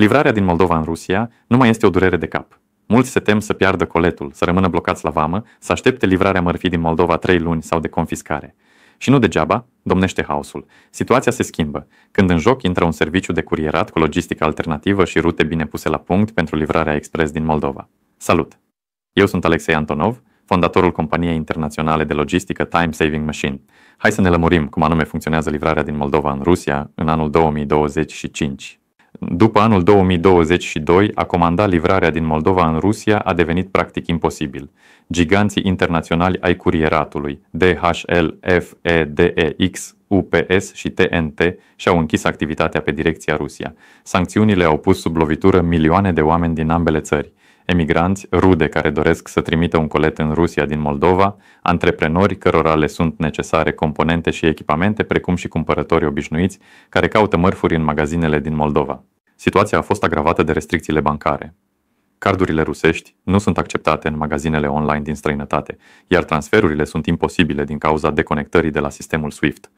Livrarea din Moldova în Rusia nu mai este o durere de cap. Mulți se tem să piardă coletul, să rămână blocați la vamă, să aștepte livrarea mărfii din Moldova 3 luni sau de confiscare. Și nu degeaba domnește haosul. Situația se schimbă, când în joc intră un serviciu de curierat cu logistică alternativă și rute bine puse la punct pentru livrarea expres din Moldova. Salut! Eu sunt Alexei Antonov, fondatorul companiei internaționale de logistică Time Saving Machine. Hai să ne lămurim cum anume funcționează livrarea din Moldova în Rusia în anul 2025. După anul 2022, a comanda livrarea din Moldova în Rusia a devenit practic imposibil. Giganții internaționali ai curieratului, DHL, FedEx, UPS și TNT și-au închis activitatea pe direcția Rusia. Sancțiunile au pus sub lovitură milioane de oameni din ambele țări. Emigranți, rude care doresc să trimită un colet în Rusia din Moldova, antreprenori cărora le sunt necesare componente și echipamente, precum și cumpărători obișnuiți care caută mărfuri în magazinele din Moldova. Situația a fost agravată de restricțiile bancare. Cardurile rusești nu sunt acceptate în magazinele online din străinătate, iar transferurile sunt imposibile din cauza deconectării de la sistemul SWIFT.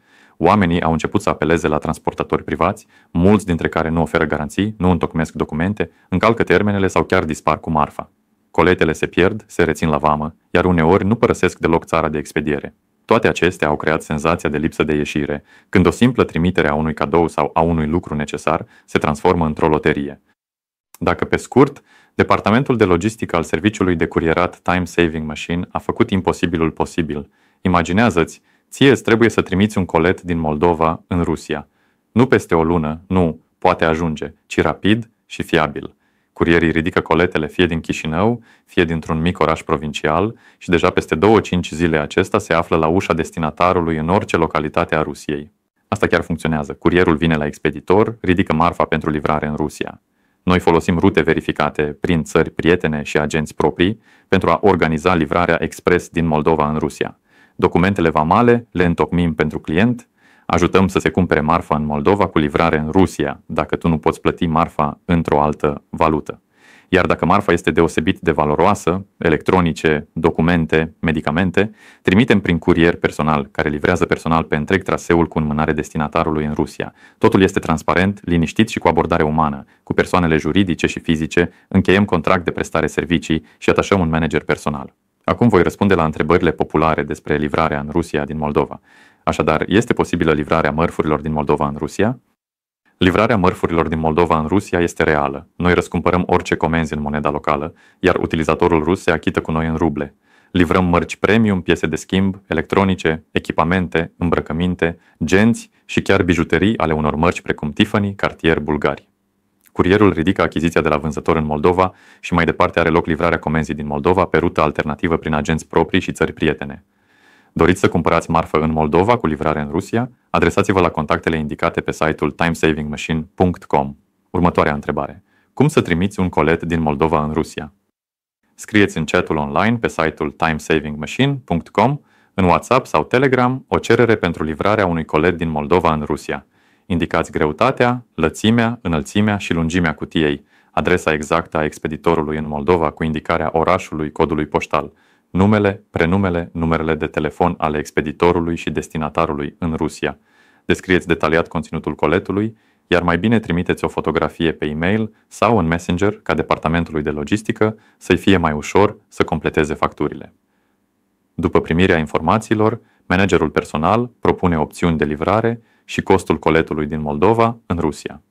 Oamenii au început să apeleze la transportatori privați, mulți dintre care nu oferă garanții, nu întocmesc documente, încalcă termenele sau chiar dispar cu marfa. Coletele se pierd, se rețin la vamă, iar uneori nu părăsesc deloc țara de expediere. Toate acestea au creat senzația de lipsă de ieșire, când o simplă trimitere a unui cadou sau a unui lucru necesar se transformă într-o loterie. Dacă pe scurt, departamentul de logistică al serviciului de curierat Time Saving Machine a făcut imposibilul posibil. Imaginează-ți, ție îți trebuie să trimiți un colet din Moldova în Rusia. Nu peste o lună, nu, poate ajunge, ci rapid și fiabil. Curierii ridică coletele fie din Chișinău, fie dintr-un mic oraș provincial și deja peste 2-5 zile acesta se află la ușa destinatarului în orice localitate a Rusiei. Asta chiar funcționează. Curierul vine la expeditor, ridică marfa pentru livrare în Rusia. Noi folosim rute verificate prin țări prietene și agenți proprii pentru a organiza livrarea expres din Moldova în Rusia. Documentele vamale le întocmim pentru client, ajutăm să se cumpere marfa în Moldova cu livrare în Rusia, dacă tu nu poți plăti marfa într-o altă valută. Iar dacă marfa este deosebit de valoroasă, electronice, documente, medicamente, trimitem prin curier personal, care livrează personal pe întreg traseul cu înmânare destinatarului în Rusia. Totul este transparent, liniștit și cu abordare umană. Cu persoanele juridice și fizice, încheiem contract de prestare servicii și atașăm un manager personal. Acum voi răspunde la întrebările populare despre livrarea în Rusia din Moldova. Așadar, este posibilă livrarea mărfurilor din Moldova în Rusia? Livrarea mărfurilor din Moldova în Rusia este reală. Noi răscumpărăm orice comenzi în moneda locală, iar utilizatorul rus se achită cu noi în ruble. Livrăm mărci premium, piese de schimb, electronice, echipamente, îmbrăcăminte, genți și chiar bijuterii ale unor mărci precum Tiffany, Cartier, bulgari. Curierul ridică achiziția de la vânzător în Moldova și mai departe are loc livrarea comenzii din Moldova pe rută alternativă prin agenți proprii și țări prietene. Doriți să cumpărați marfă în Moldova cu livrare în Rusia? Adresați-vă la contactele indicate pe site-ul timesavingmachine.com. Următoarea întrebare. Cum să trimiți un colet din Moldova în Rusia? Scrieți în chatul online pe site-ul timesavingmachine.com, în WhatsApp sau Telegram, o cerere pentru livrarea unui colet din Moldova în Rusia. Indicați greutatea, lățimea, înălțimea și lungimea cutiei, adresa exactă a expeditorului în Moldova cu indicarea orașului, codului poștal, numele, prenumele, numerele de telefon ale expeditorului și destinatarului în Rusia. Descrieți detaliat conținutul coletului, iar mai bine trimiteți o fotografie pe e-mail sau în Messenger ca departamentului de logistică să-i fie mai ușor să completeze facturile. După primirea informațiilor, managerul personal propune opțiuni de livrare și costul coletului din Moldova în Rusia.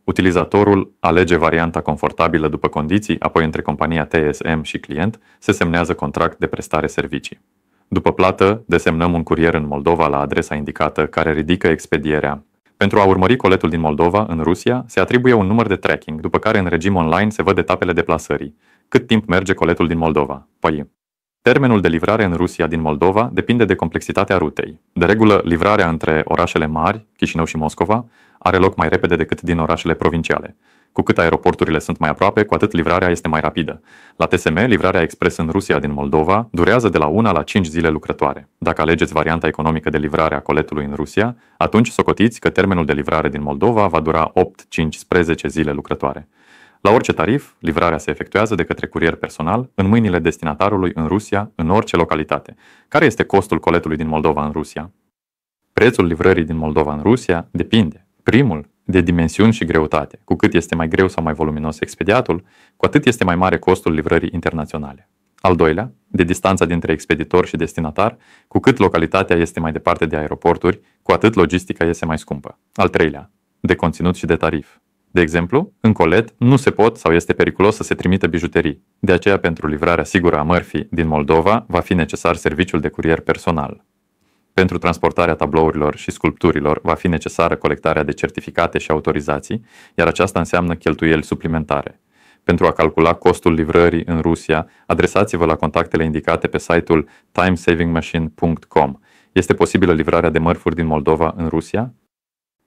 Utilizatorul alege varianta confortabilă după condiții, apoi între compania TSM și client se semnează contract de prestare servicii. După plată, desemnăm un curier în Moldova la adresa indicată care ridică expedierea. Pentru a urmări coletul din Moldova în Rusia, se atribuie un număr de tracking, după care în regim online se văd etapele deplasării. Cât timp merge coletul din Moldova? Termenul de livrare în Rusia din Moldova depinde de complexitatea rutei. De regulă, livrarea între orașele mari, Chișinău și Moscova, are loc mai repede decât din orașele provinciale. Cu cât aeroporturile sunt mai aproape, cu atât livrarea este mai rapidă. La TSM, livrarea expres în Rusia din Moldova durează de la 1 la 5 zile lucrătoare. Dacă alegeți varianta economică de livrare a coletului în Rusia, atunci socotiți că termenul de livrare din Moldova va dura 8-15 zile lucrătoare. La orice tarif, livrarea se efectuează de către curier personal în mâinile destinatarului în Rusia, în orice localitate. Care este costul coletului din Moldova în Rusia? Prețul livrării din Moldova în Rusia depinde. Primul de dimensiuni și greutate. Cu cât este mai greu sau mai voluminos expediatul, cu atât este mai mare costul livrării internaționale. Al doilea, de distanța dintre expeditor și destinatar, cu cât localitatea este mai departe de aeroporturi, cu atât logistica este mai scumpă. Al treilea, de conținut și de tarif. De exemplu, în Colet nu se pot sau este periculos să se trimită bijuterii. De aceea, pentru livrarea sigură a mărfii din Moldova, va fi necesar serviciul de curier personal. Pentru transportarea tablourilor și sculpturilor va fi necesară colectarea de certificate și autorizații, iar aceasta înseamnă cheltuieli suplimentare. Pentru a calcula costul livrării în Rusia, adresați-vă la contactele indicate pe site-ul timesavingmachine.com. Este posibilă livrarea de mărfuri din Moldova în Rusia?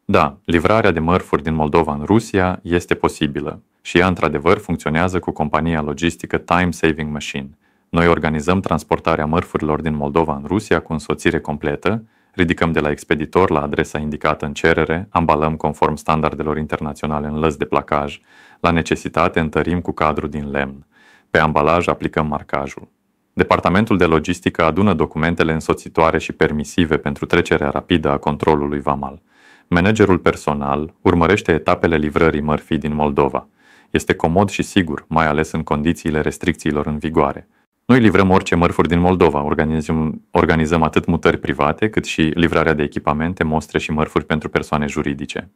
Da, livrarea de mărfuri din Moldova în Rusia este posibilă și ea într-adevăr funcționează cu compania logistică Time Saving Machine. Noi organizăm transportarea mărfurilor din Moldova în Rusia cu însoțire completă, ridicăm de la expeditor la adresa indicată în cerere, ambalăm conform standardelor internaționale în lăzi de placaj, la necesitate întărim cu cadru din lemn. Pe ambalaj aplicăm marcajul. Departamentul de logistică adună documentele însoțitoare și permisive pentru trecerea rapidă a controlului vamal. Managerul personal urmărește etapele livrării mărfii din Moldova. Este comod și sigur, mai ales în condițiile restricțiilor în vigoare. Noi livrăm orice mărfuri din Moldova, organizăm atât mutări private, cât și livrarea de echipamente, mostre și mărfuri pentru persoane juridice.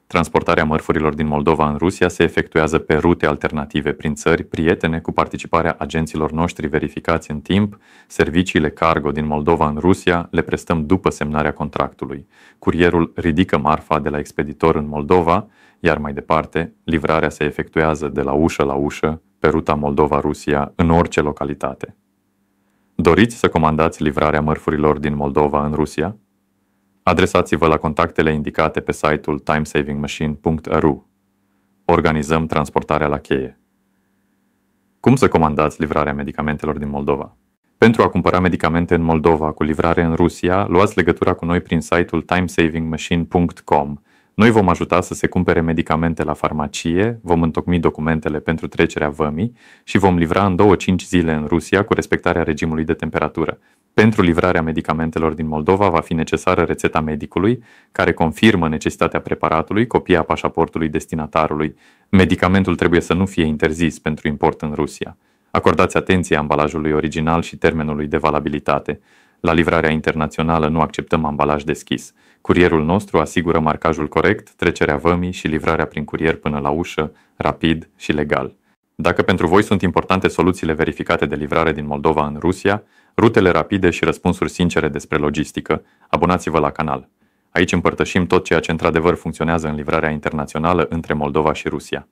Transportarea mărfurilor din Moldova în Rusia se efectuează pe rute alternative prin țări prietene cu participarea agenților noștri verificați în timp. Serviciile cargo din Moldova în Rusia le prestăm după semnarea contractului. Curierul ridică marfa de la expeditor în Moldova, iar mai departe, livrarea se efectuează de la ușă la ușă pe ruta Moldova-Rusia în orice localitate. Doriți să comandați livrarea mărfurilor din Moldova în Rusia? Adresați-vă la contactele indicate pe site-ul timesavingmachine.ru. Organizăm transportarea la cheie. Cum să comandați livrarea medicamentelor din Moldova? Pentru a cumpăra medicamente în Moldova cu livrare în Rusia, luați legătura cu noi prin site-ul timesavingmachine.com. Noi vom ajuta să se cumpere medicamente la farmacie, vom întocmi documentele pentru trecerea vămii și vom livra în 2-5 zile în Rusia cu respectarea regimului de temperatură. Pentru livrarea medicamentelor din Moldova va fi necesară rețeta medicului, care confirmă necesitatea preparatului, copia pașaportului destinatarului. Medicamentul trebuie să nu fie interzis pentru import în Rusia. Acordați atenție ambalajului original și termenului de valabilitate. La livrarea internațională nu acceptăm ambalaj deschis. Curierul nostru asigură marcajul corect, trecerea vămii și livrarea prin curier până la ușă, rapid și legal. Dacă pentru voi sunt importante soluțiile verificate de livrare din Moldova în Rusia, rutele rapide și răspunsuri sincere despre logistică, abonați-vă la canal. Aici împărtășim tot ceea ce într-adevăr funcționează în livrarea internațională între Moldova și Rusia.